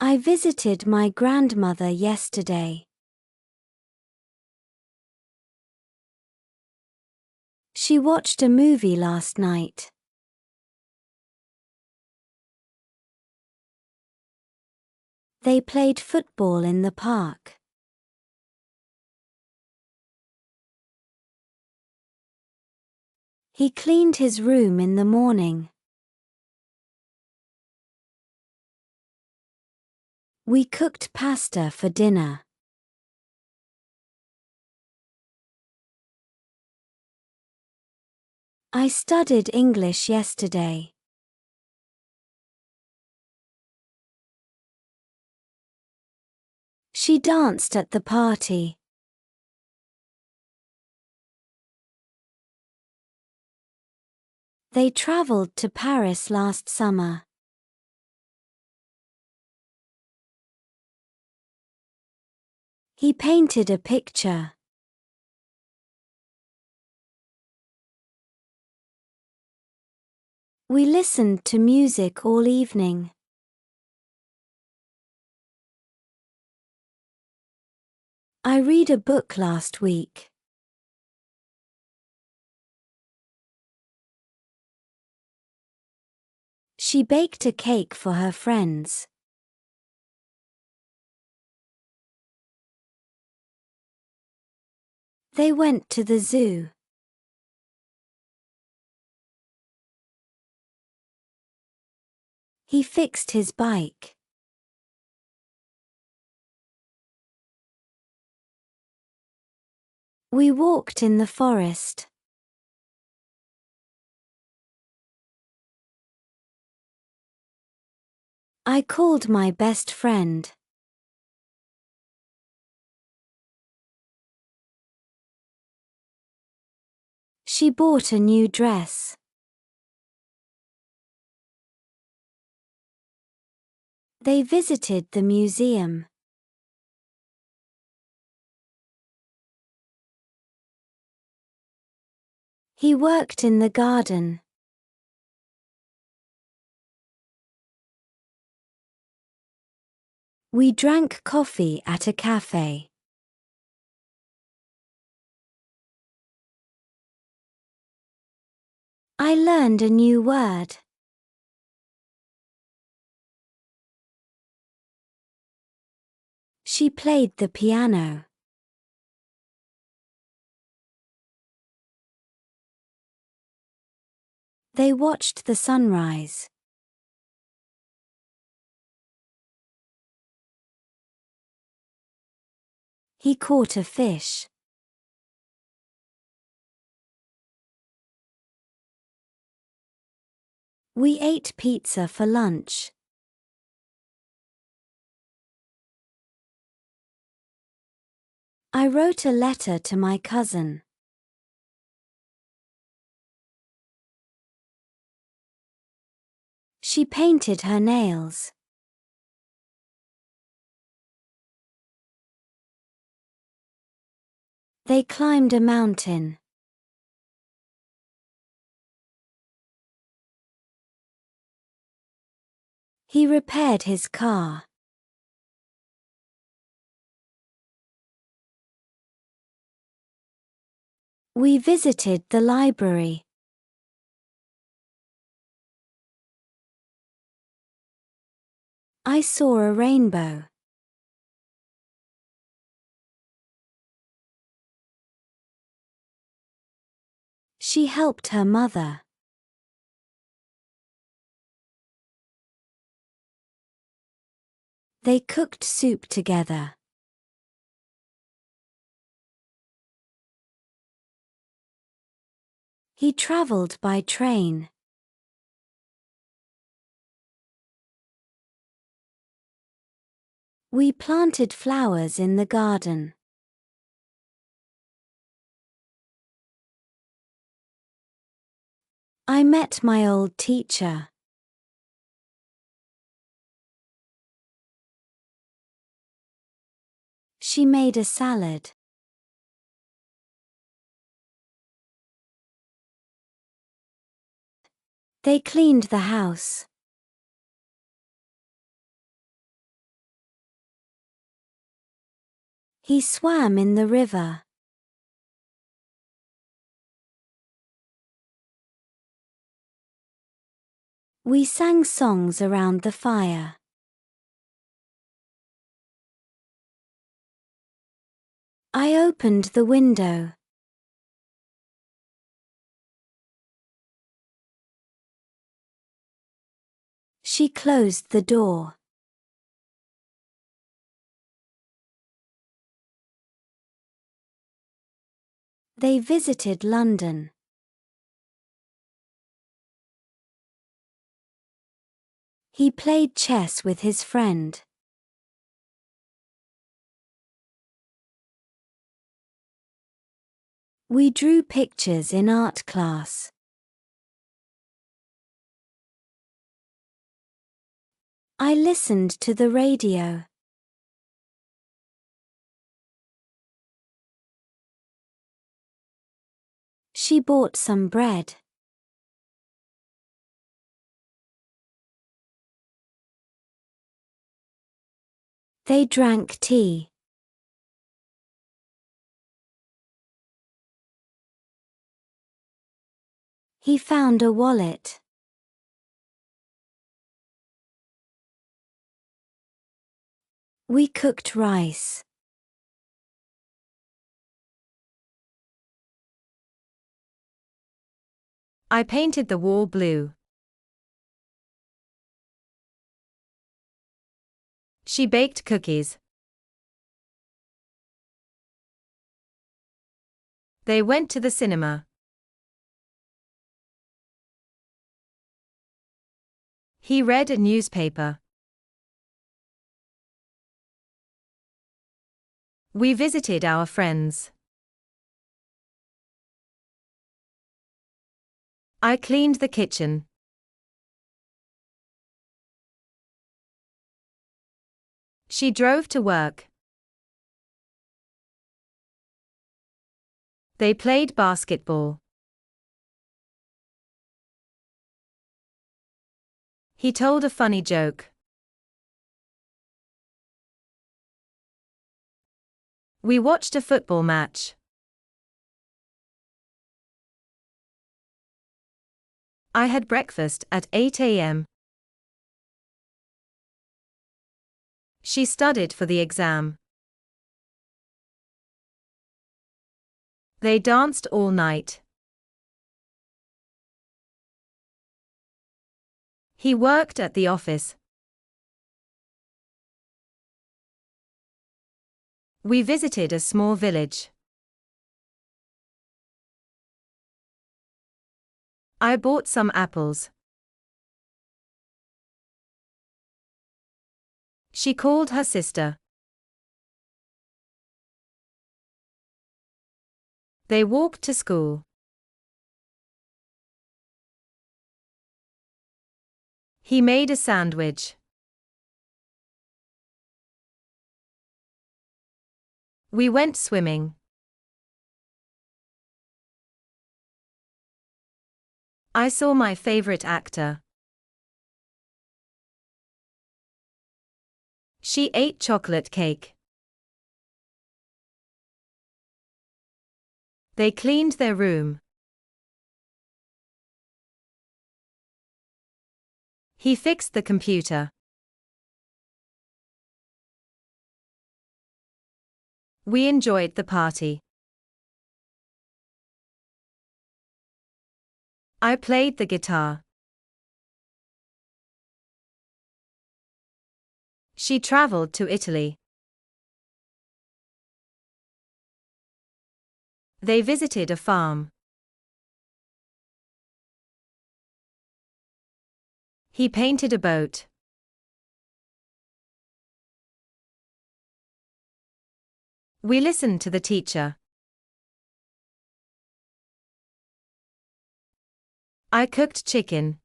I visited my grandmother yesterday. She watched a movie last night. They played football in the park. He cleaned his room in the morning. We cooked pasta for dinner. I studied English yesterday. She danced at the party. They traveled to Paris last summer. He painted a picture. We listened to music all evening. I read a book last week. She baked a cake for her friends. They went to the zoo. He fixed his bike. We walked in the forest. I called my best friend. She bought a new dress. They visited the museum. He worked in the garden. We drank coffee at a cafe. I learned a new word. She played the piano. They watched the sunrise. He caught a fish. We ate pizza for lunch. I wrote a letter to my cousin. She painted her nails. They climbed a mountain. He repaired his car. We visited the library. I saw a rainbow. She helped her mother. They cooked soup together. He traveled by train. We planted flowers in the garden. I met my old teacher. She made a salad. They cleaned the house. He swam in the river. We sang songs around the fire. I opened the window. She closed the door. They visited London. He played chess with his friend. We drew pictures in art class. I listened to the radio. She bought some bread. They drank tea. He found a wallet. We cooked rice. I painted the wall blue. She baked cookies. They went to the cinema. He read a newspaper. We visited our friends. I cleaned the kitchen. She drove to work. They played basketball. He told a funny joke. We watched a football match. I had breakfast at 8 a.m. She studied for the exam. They danced all night. He worked at the office. We visited a small village. I bought some apples. She called her sister. They walked to school. He made a sandwich. We went swimming. I saw my favorite actor. She ate chocolate cake. They cleaned their room. He fixed the computer. We enjoyed the party. I played the guitar. She traveled to Italy. They visited a farm. He painted a boat. We listened to the teacher. I cooked chicken.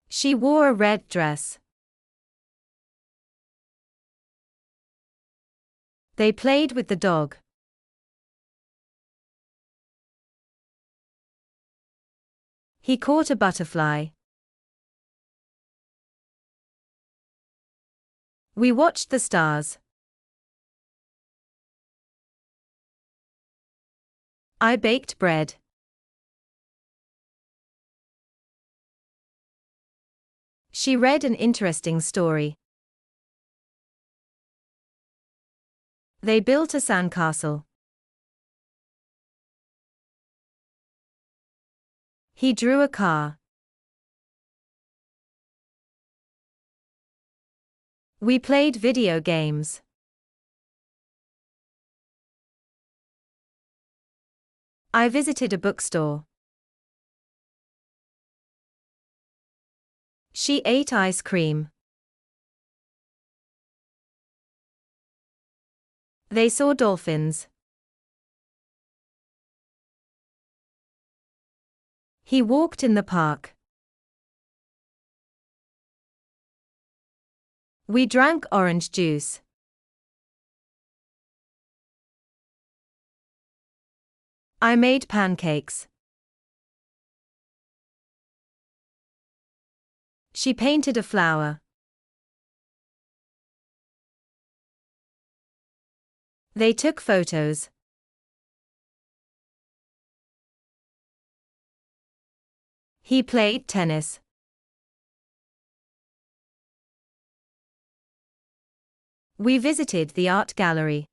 She wore a red dress. They played with the dog. He caught a butterfly. We watched the stars. I baked bread. She read an interesting story. They built a sandcastle. He drew a car. We played video games. I visited a bookstore. She ate ice cream. They saw dolphins. He walked in the park. We drank orange juice. I made pancakes. She painted a flower. They took photos. He played tennis. We visited the art gallery.